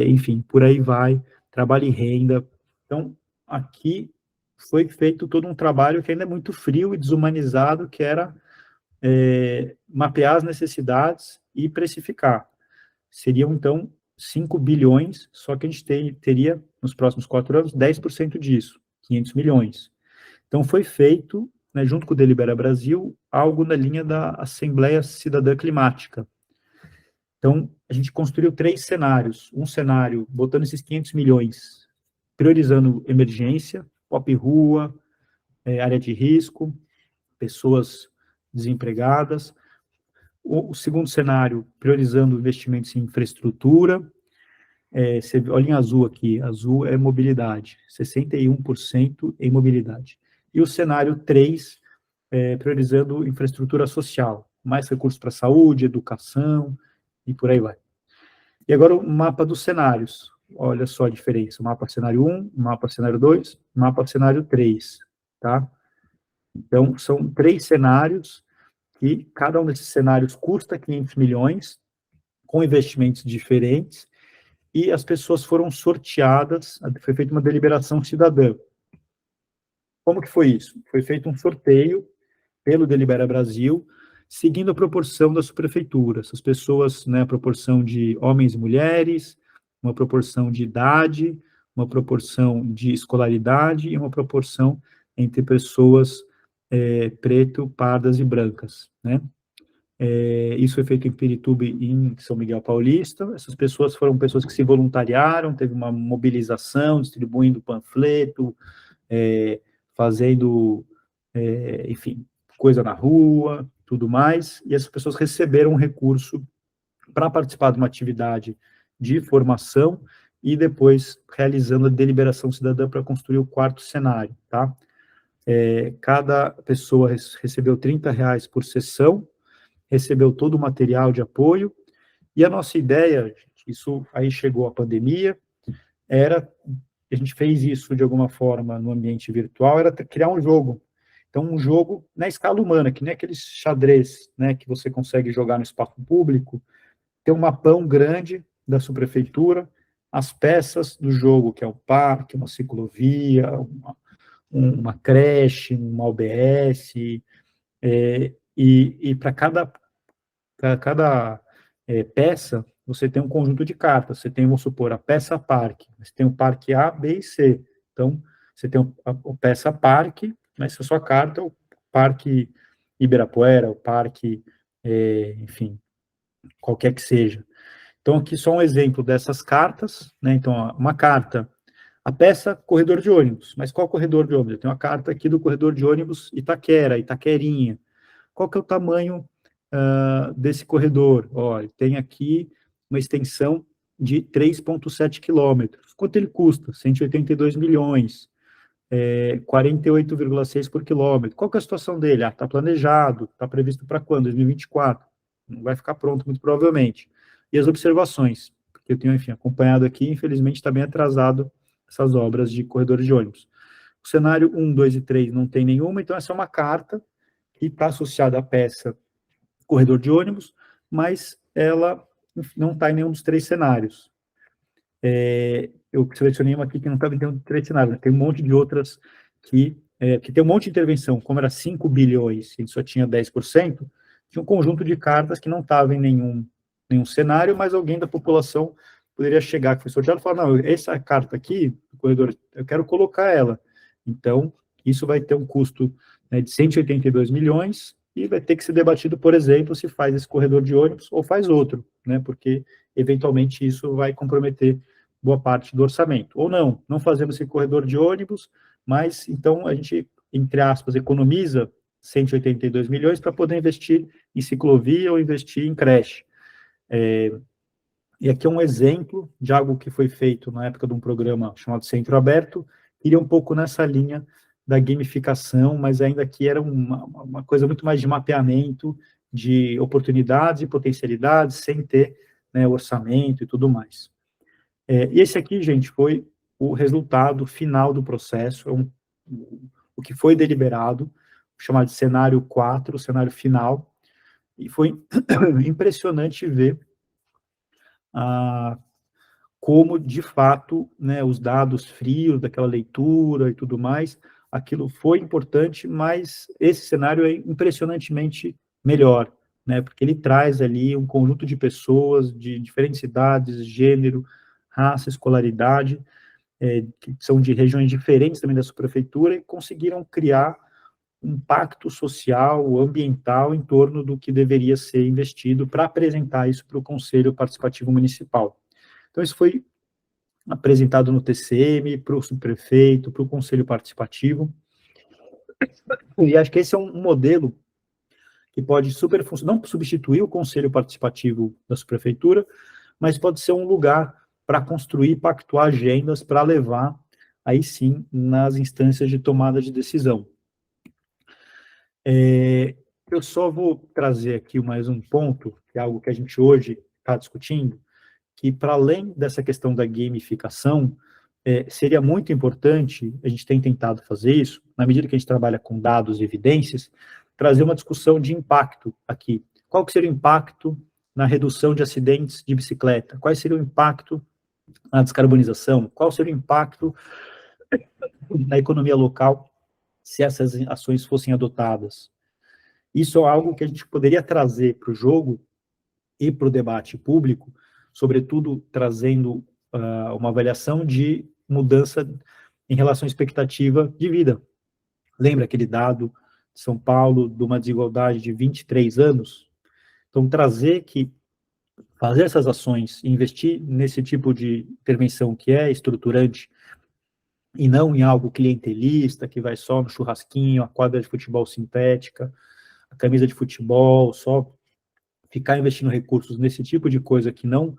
enfim, por aí vai, trabalho e renda. Então, aqui foi feito todo um trabalho que ainda é muito frio e desumanizado, que era mapear as necessidades e precificar. Seriam, então, 5 bilhões, só que a gente teria, nos próximos 4 anos, 10% disso, 500 milhões. Então, foi feito, né, junto com o Delibera Brasil, algo na linha da Assembleia Cidadã Climática. Então, a gente construiu 3 cenários. Um cenário, botando esses 500 milhões, priorizando emergência, pop rua, área de risco, pessoas desempregadas. O segundo cenário, priorizando investimentos em infraestrutura. Você olha em azul aqui, azul é mobilidade, 61% em mobilidade. E o cenário 3, priorizando infraestrutura social, mais recursos para saúde, educação, e por aí vai. E agora o mapa dos cenários. Olha só a diferença. O mapa cenário 1, o mapa cenário 2, o mapa cenário 3, tá? Então, são 3 cenários, que cada um desses cenários custa 500 milhões, com investimentos diferentes, e as pessoas foram sorteadas, foi feita uma deliberação cidadã. Como que foi isso? Foi feito um sorteio pelo Delibera Brasil, seguindo a proporção das prefeituras. As pessoas, né, a proporção de homens e mulheres, uma proporção de idade, uma proporção de escolaridade e uma proporção entre pessoas preto, pardas e brancas, né? Isso foi feito em Pirituba e em São Miguel Paulista. Essas pessoas foram pessoas que se voluntariaram, teve uma mobilização, distribuindo panfleto, fazendo, enfim, coisa na rua, tudo mais, e essas pessoas receberam um recurso para participar de uma atividade de formação e depois realizando a deliberação cidadã para construir o quarto cenário, tá? Cada pessoa recebeu R$ 30 por sessão, recebeu todo o material de apoio, e a nossa ideia, isso aí chegou a pandemia, era, a gente fez isso de alguma forma no ambiente virtual, era criar um jogo. Então, um jogo na escala humana, que nem aqueles xadrez, né, que você consegue jogar no espaço público, ter um mapão grande da sua prefeitura, as peças do jogo, que é um parque, uma ciclovia, uma creche, uma UBS, e para cada peça, você tem um conjunto de cartas. Você tem, vamos supor, a peça parque. Você tem o parque A, B e C. Então, você tem o peça parque, mas a sua carta é o parque Ibirapuera, o parque, enfim, qualquer que seja. Então, aqui só um exemplo dessas cartas, né? Então, uma carta, a peça corredor de ônibus. Mas qual corredor de ônibus? Eu tenho uma carta aqui do corredor de ônibus Itaquera, Itaquerinha. Qual que é o tamanho desse corredor? Ó, tem aqui uma extensão de 3,7 quilômetros. Quanto ele custa? 182 milhões, 48,6 por quilômetro. Qual que é a situação dele? Ah, está planejado, está previsto para quando? 2024. Não vai ficar pronto, muito provavelmente. E as observações, que eu tenho, enfim, acompanhado aqui, infelizmente está bem atrasado essas obras de corredores de ônibus. O cenário 1, 2 e 3 não tem nenhuma, então essa é uma carta que está associada à peça corredor de ônibus, mas ela não está em nenhum dos 3 cenários. Eu selecionei uma aqui que não estava em nenhum dos 3 cenários, né? Tem um monte de outras que tem um monte de intervenção, como era 5 bilhões, e só tinha 10%, tinha um conjunto de cartas que não estava em nenhum cenário, mas alguém da população poderia chegar, que foi sorteado, e falar, não, essa carta aqui, do corredor, eu quero colocar ela. Então, isso vai ter um custo, né, de 182 milhões, e vai ter que ser debatido, por exemplo, se faz esse corredor de ônibus ou faz outro, né, porque, eventualmente, isso vai comprometer boa parte do orçamento. Ou não fazemos esse corredor de ônibus, mas, então, a gente, entre aspas, economiza 182 milhões para poder investir em ciclovia ou investir em creche. E aqui é um exemplo de algo que foi feito na época de um programa chamado Centro Aberto, iria um pouco nessa linha da gamificação, mas ainda que era uma coisa muito mais de mapeamento de oportunidades e potencialidades, sem ter, né, orçamento e tudo mais. E esse aqui, gente, foi o resultado final do processo, o que foi deliberado, chamado de cenário 4, o cenário final, e foi impressionante ver como, de fato, né, os dados frios daquela leitura e tudo mais, aquilo foi importante, mas esse cenário é impressionantemente melhor, né, porque ele traz ali um conjunto de pessoas de diferentes idades, gênero, raça, escolaridade, que são de regiões diferentes também da sua prefeitura, e conseguiram criar um pacto social, ambiental, em torno do que deveria ser investido para apresentar isso para o Conselho Participativo Municipal. Então, isso foi apresentado no TCM, para o subprefeito, para o Conselho Participativo, e acho que esse é um modelo que pode não substituir o Conselho Participativo da subprefeitura, mas pode ser um lugar para construir e pactuar agendas para levar, aí sim, nas instâncias de tomada de decisão. Eu só vou trazer aqui mais um ponto, que é algo que a gente hoje está discutindo, que para além dessa questão da gamificação, seria muito importante, a gente tem tentado fazer isso, na medida que a gente trabalha com dados e evidências, trazer uma discussão de impacto aqui. Qual que seria o impacto na redução de acidentes de bicicleta? Qual seria o impacto na descarbonização? Qual seria o impacto na economia local se essas ações fossem adotadas? Isso é algo que a gente poderia trazer para o jogo e para o debate público, sobretudo trazendo uma avaliação de mudança em relação à expectativa de vida. Lembra aquele dado de São Paulo, de uma desigualdade de 23 anos? Então, fazer essas ações, investir nesse tipo de intervenção que é estruturante, e não em algo clientelista, que vai só no churrasquinho, a quadra de futebol sintética, a camisa de futebol, só ficar investindo recursos nesse tipo de coisa que não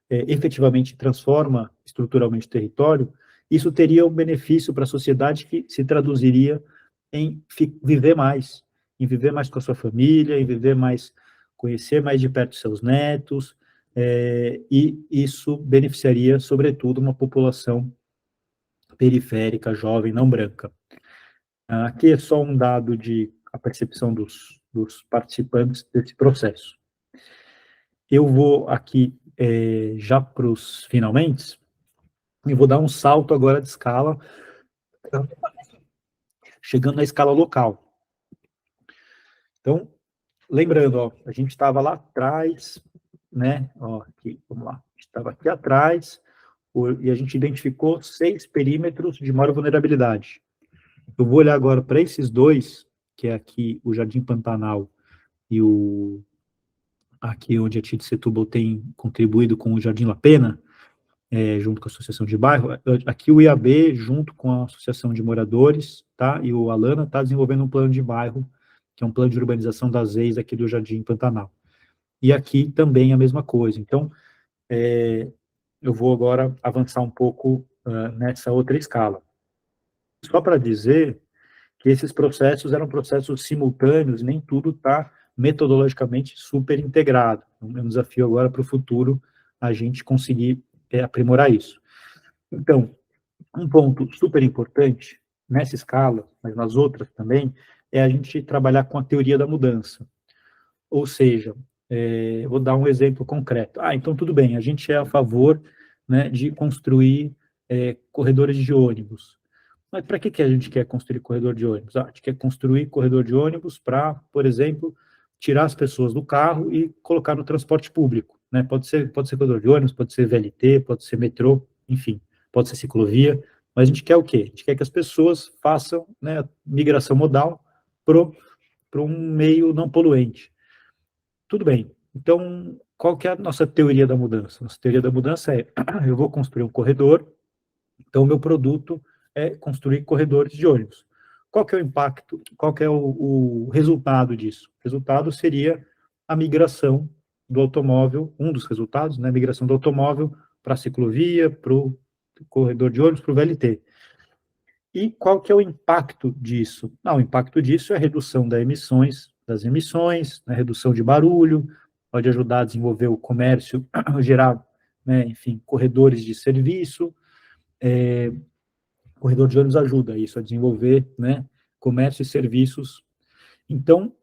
efetivamente transforma estruturalmente o território, isso teria um benefício para a sociedade que se traduziria em viver mais com a sua família, em viver mais, conhecer mais de perto seus netos, e isso beneficiaria, sobretudo, uma população periférica, jovem, não branca. Aqui é só um dado de a percepção dos participantes desse processo. Eu vou aqui já para os finalmente, e vou dar um salto agora de escala, chegando na escala local. Então, lembrando, ó, a gente estava lá atrás, né? Ó, aqui, vamos lá. A gente estava aqui atrás, e a gente identificou 6 perímetros de maior vulnerabilidade. Eu vou olhar agora para esses dois, que é aqui o Jardim Pantanal e aqui onde a TID Setúbal tem contribuído com o Jardim La Pena, junto com a Associação de Bairro. Aqui o IAB, junto com a Associação de Moradores, tá? E o Alana está desenvolvendo um plano de bairro, que é um plano de urbanização das EIs aqui do Jardim Pantanal. E aqui também a mesma coisa. Então, eu vou agora avançar um pouco nessa outra escala. Só para dizer que esses processos eram processos simultâneos, nem tudo está metodologicamente super integrado. É um desafio agora para o futuro a gente conseguir aprimorar isso. Então, um ponto super importante nessa escala, mas nas outras também, é a gente trabalhar com a teoria da mudança. Ou seja, vou dar um exemplo concreto. Então tudo bem, a gente é a favor, né, de construir corredores de ônibus. Mas para que a gente quer construir corredor de ônibus? A gente quer construir corredor de ônibus para, por exemplo, tirar as pessoas do carro e colocar no transporte público. Né? Pode ser corredor de ônibus, pode ser VLT, pode ser metrô, enfim, pode ser ciclovia, mas a gente quer o quê? A gente quer que as pessoas façam, né, migração modal para um meio não poluente. Tudo bem. Então, qual que é a nossa teoria da mudança? Nossa teoria da mudança é, eu vou construir um corredor, então o meu produto é construir corredores de ônibus. Qual que é o impacto, qual que é o resultado disso? O resultado seria a migração do automóvel, um dos resultados, né, a migração do automóvel para a ciclovia, para o corredor de ônibus, para o VLT. E qual que é o impacto disso? O impacto disso é a redução das emissões, a redução de barulho, pode ajudar a desenvolver o comércio, gerar, né, enfim, corredores de serviço, corredor de ônibus ajuda isso, a desenvolver, né, comércio e serviços. Então,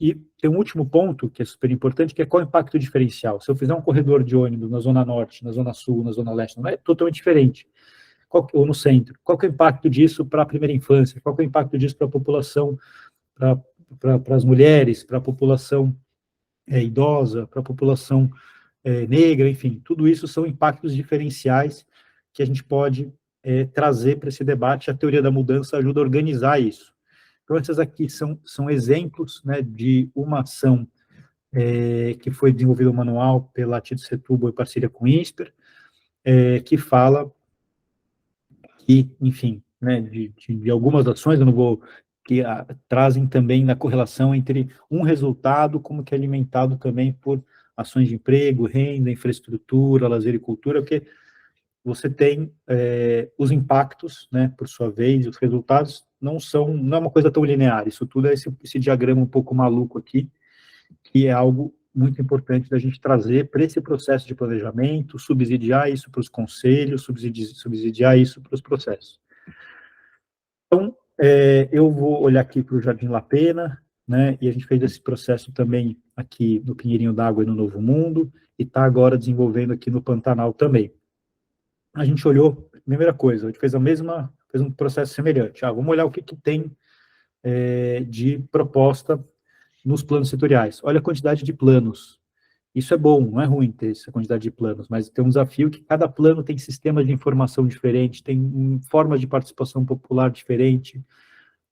e tem um último ponto que é super importante, que é qual é o impacto diferencial. Se eu fizer um corredor de ônibus na Zona Norte, na Zona Sul, na Zona Leste, não é totalmente diferente. Ou no centro. Qual que é o impacto disso para a primeira infância? Qual que é o impacto disso para a população, para as mulheres, para a população idosa, para a população negra, enfim, tudo isso são impactos diferenciais que a gente pode trazer para esse debate. A teoria da mudança ajuda a organizar isso. Então, essas aqui são exemplos, né, de uma ação que foi desenvolvido o manual pela TID Setúbal em parceria com o INSPER, que fala que, enfim, né, de algumas ações, eu não vou, que trazem também na correlação entre um resultado, como que é alimentado também por ações de emprego, renda, infraestrutura, lazer e cultura, porque você tem os impactos, né, por sua vez, os resultados não é uma coisa tão linear, isso tudo é esse diagrama um pouco maluco aqui, que é algo muito importante da gente trazer para esse processo de planejamento, subsidiar isso para os conselhos, subsidiar isso para os processos. Então, eu vou olhar aqui para o Jardim La Pena, né, e a gente fez esse processo também aqui no Pinheirinho d'Água e no Novo Mundo, e está agora desenvolvendo aqui no Pantanal também. A gente olhou, primeira coisa, a gente fez fez um processo semelhante. Vamos olhar o que tem de proposta nos planos setoriais. Olha a quantidade de planos. Isso é bom, não é ruim ter essa quantidade de planos, mas tem um desafio que cada plano tem sistemas de informação diferente, tem formas de participação popular diferente,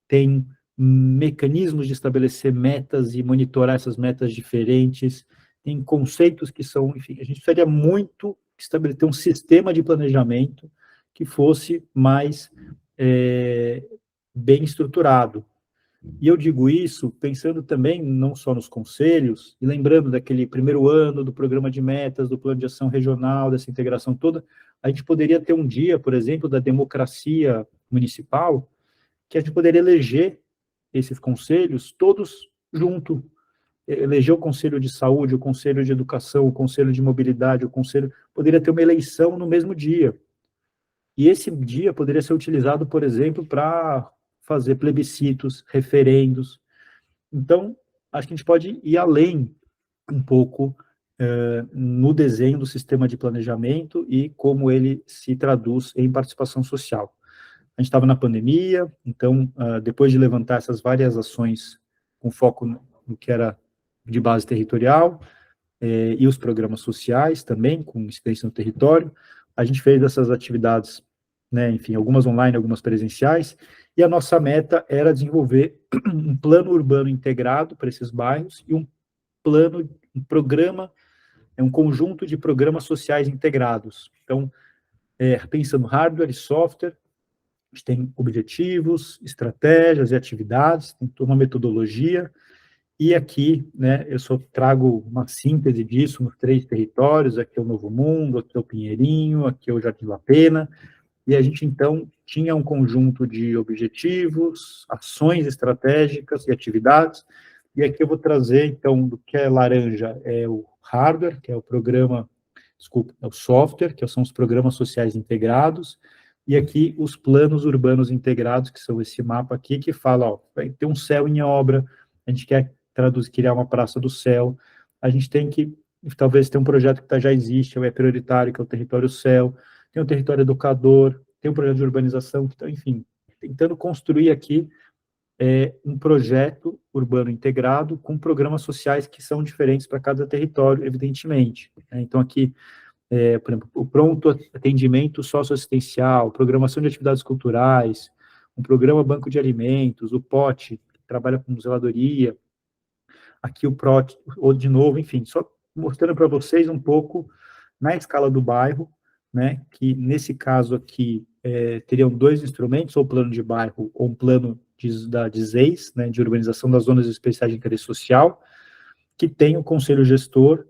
tem mecanismos de estabelecer metas e monitorar essas metas diferentes, tem conceitos que são, enfim, a gente precisaria muito estabelecer um sistema de planejamento que fosse mais bem estruturado. E eu digo isso pensando também não só nos conselhos, e lembrando daquele primeiro ano do programa de metas, do plano de ação regional, dessa integração toda, a gente poderia ter um dia, por exemplo, da democracia municipal, que a gente poderia eleger esses conselhos todos junto, eleger o Conselho de Saúde, o Conselho de Educação, o Conselho de Mobilidade, o Conselho, poderia ter uma eleição no mesmo dia. E esse dia poderia ser utilizado, por exemplo, para fazer plebiscitos, referendos. Então, acho que a gente pode ir além um pouco no desenho do sistema de planejamento e como ele se traduz em participação social. A gente estava na pandemia, então, depois de levantar essas várias ações com foco no que era de base territorial, e os programas sociais também, com incidência no território, a gente fez essas atividades, né, enfim, algumas online, algumas presenciais, e a nossa meta era desenvolver um plano urbano integrado para esses bairros e um programa, um conjunto de programas sociais integrados. Então, pensando hardware e software, a gente tem objetivos, estratégias e atividades, tem toda uma metodologia, e aqui, né, eu só trago uma síntese disso nos 3 territórios, aqui é o Novo Mundo, aqui é o Pinheirinho, aqui é o Jardim La Pena, e a gente, então, tinha um conjunto de objetivos, ações estratégicas e atividades, e aqui eu vou trazer, então, do que é laranja é o hardware, que é o programa, desculpa, é o software, que são os programas sociais integrados, e aqui os planos urbanos integrados, que são esse mapa aqui, que fala, vai ter um céu em obra, a gente quer criar uma praça do céu, a gente tem que, talvez, ter um projeto que já existe, é prioritário, que é o território céu, tem o território educador, tem o projeto de urbanização, então, enfim, tentando construir aqui um projeto urbano integrado com programas sociais que são diferentes para cada território, evidentemente. Então, aqui, por exemplo, o pronto atendimento socioassistencial, programação de atividades culturais, um programa banco de alimentos, o POT, que trabalha com zeladoria, aqui o PROT, ou de novo, enfim, só mostrando para vocês um pouco na escala do bairro, né, que nesse caso aqui teriam 2 instrumentos, ou plano de bairro, ou um plano de ZEIS, né, de urbanização das zonas especiais de interesse social, que tem o conselho gestor,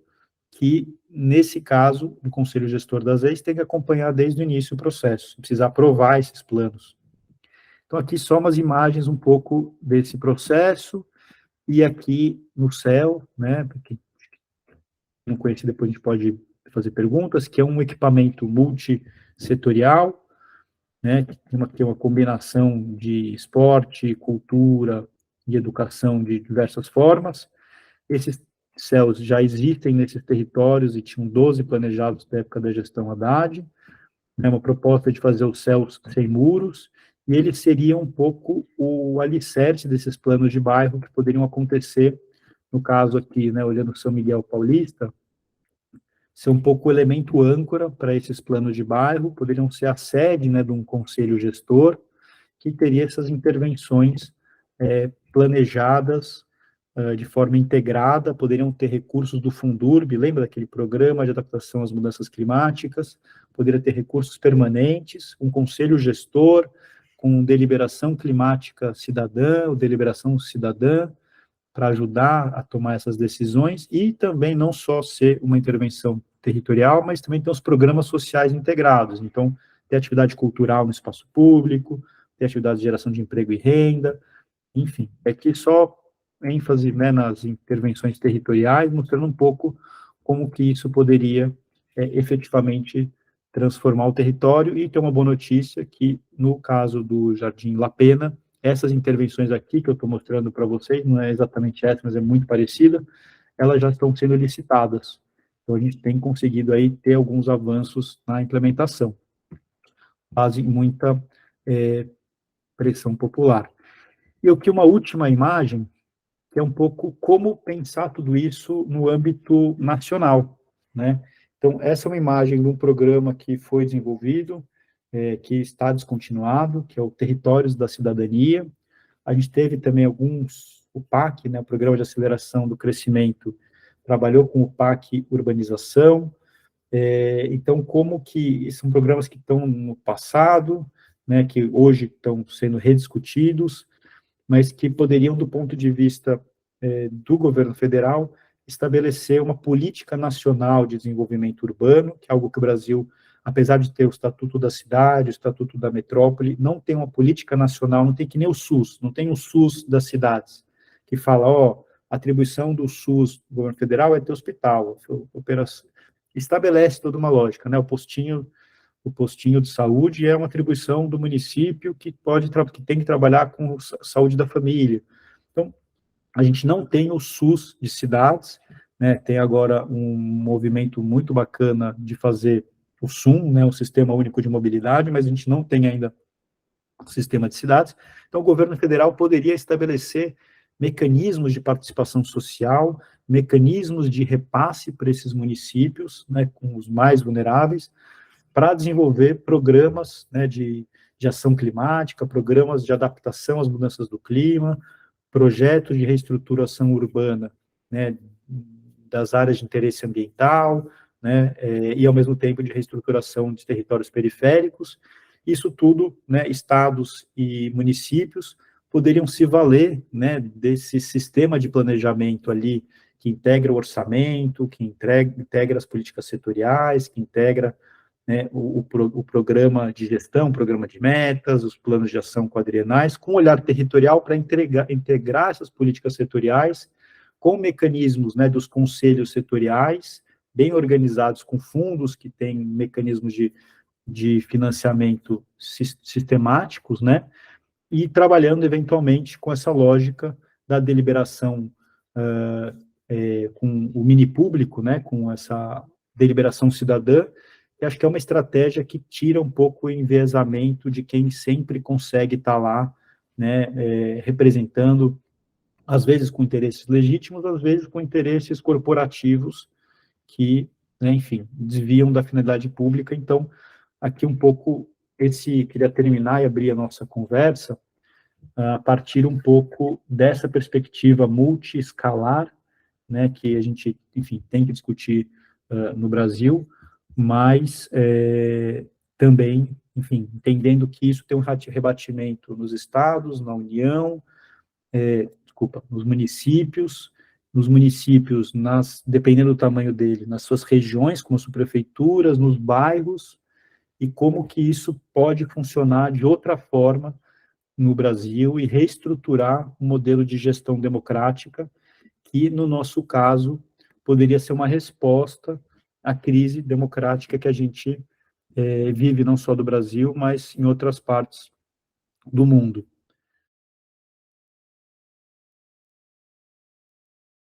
que nesse caso, o conselho gestor das ZEIS tem que acompanhar desde o início o processo, precisa aprovar esses planos. Então, aqui só umas imagens um pouco desse processo, e aqui no céu, né, porque não conhece, depois a gente pode fazer perguntas, que é um equipamento multissetorial, né, que tem uma combinação de esporte, cultura e educação de diversas formas. Esses céus já existem nesses territórios e tinham 12 planejados da época da gestão Haddad, né, uma proposta de fazer os céus sem muros, e ele seria um pouco o alicerce desses planos de bairro que poderiam acontecer, no caso aqui, né, olhando São Miguel Paulista, ser um pouco o elemento âncora para esses planos de bairro, poderiam ser a sede, né, de um conselho gestor, que teria essas intervenções planejadas de forma integrada, poderiam ter recursos do Fundurb, lembra daquele programa de adaptação às mudanças climáticas, poderia ter recursos permanentes, um conselho gestor, com deliberação climática cidadã, ou deliberação cidadã, para ajudar a tomar essas decisões, e também não só ser uma intervenção territorial, mas também ter os programas sociais integrados. Então, ter atividade cultural no espaço público, ter atividade de geração de emprego e renda, enfim. Aqui só ênfase, né, nas intervenções territoriais, mostrando um pouco como que isso poderia efetivamente transformar o território. E tem uma boa notícia que, no caso do Jardim La Pena, essas intervenções aqui que eu estou mostrando para vocês, não é exatamente essa, mas é muito parecida, elas já estão sendo licitadas. Então, a gente tem conseguido aí ter alguns avanços na implementação. Fazem muita pressão popular. E aqui uma última imagem, que é um pouco como pensar tudo isso no âmbito nacional, né? Então, essa é uma imagem de um programa que foi desenvolvido, que está descontinuado, que é o Territórios da Cidadania. A gente teve também o PAC, né, o Programa de Aceleração do Crescimento, trabalhou com o PAC Urbanização. Então, como que são programas que estão no passado, né, que hoje estão sendo rediscutidos, mas que poderiam, do ponto de vista do governo federal, estabelecer uma política nacional de desenvolvimento urbano, que é algo que o Brasil, apesar de ter o Estatuto da Cidade, o Estatuto da Metrópole, não tem uma política nacional, não tem que nem o SUS, não tem o SUS das cidades, que fala, a atribuição do SUS do governo federal é ter hospital, estabelece toda uma lógica, né, o postinho de saúde é uma atribuição do município que que tem que trabalhar com a saúde da família. Então, a gente não tem o SUS de cidades, né? Tem agora um movimento muito bacana de fazer o SUM, né? O Sistema Único de Mobilidade, mas a gente não tem ainda o sistema de cidades. Então, o governo federal poderia estabelecer mecanismos de participação social, mecanismos de repasse para esses municípios, né, com os mais vulneráveis, para desenvolver programas, né, de ação climática, programas de adaptação às mudanças do clima, projetos de reestruturação urbana, né, das áreas de interesse ambiental, né, e ao mesmo tempo de reestruturação de territórios periféricos. Isso tudo, né, estados e municípios poderiam se valer, né, desse sistema de planejamento ali que integra o orçamento, que integra as políticas setoriais, que integra, né, o programa de gestão, o programa de metas, os planos de ação quadrienais, com olhar territorial para integrar essas políticas setoriais, com mecanismos, né, dos conselhos setoriais, bem organizados, com fundos que têm mecanismos de financiamento sistemáticos, né, e trabalhando eventualmente com essa lógica da deliberação com o mini público, né, com essa deliberação cidadã, que acho que é uma estratégia que tira um pouco o enviesamento de quem sempre consegue estar lá, né, representando, às vezes com interesses legítimos, às vezes com interesses corporativos que, né, enfim, desviam da finalidade pública. Então, aqui um pouco, queria terminar e abrir a nossa conversa a partir um pouco dessa perspectiva multiescalar, né, que a gente, enfim, tem que discutir no Brasil, mas também, enfim, entendendo que isso tem um rebatimento nos estados, na União, nos municípios, dependendo do tamanho dele, nas suas regiões, como subprefeituras, nos bairros, e como que isso pode funcionar de outra forma no Brasil e reestruturar um modelo de gestão democrática que, no nosso caso, poderia ser uma resposta à crise democrática que a gente vive, não só do Brasil, mas em outras partes do mundo.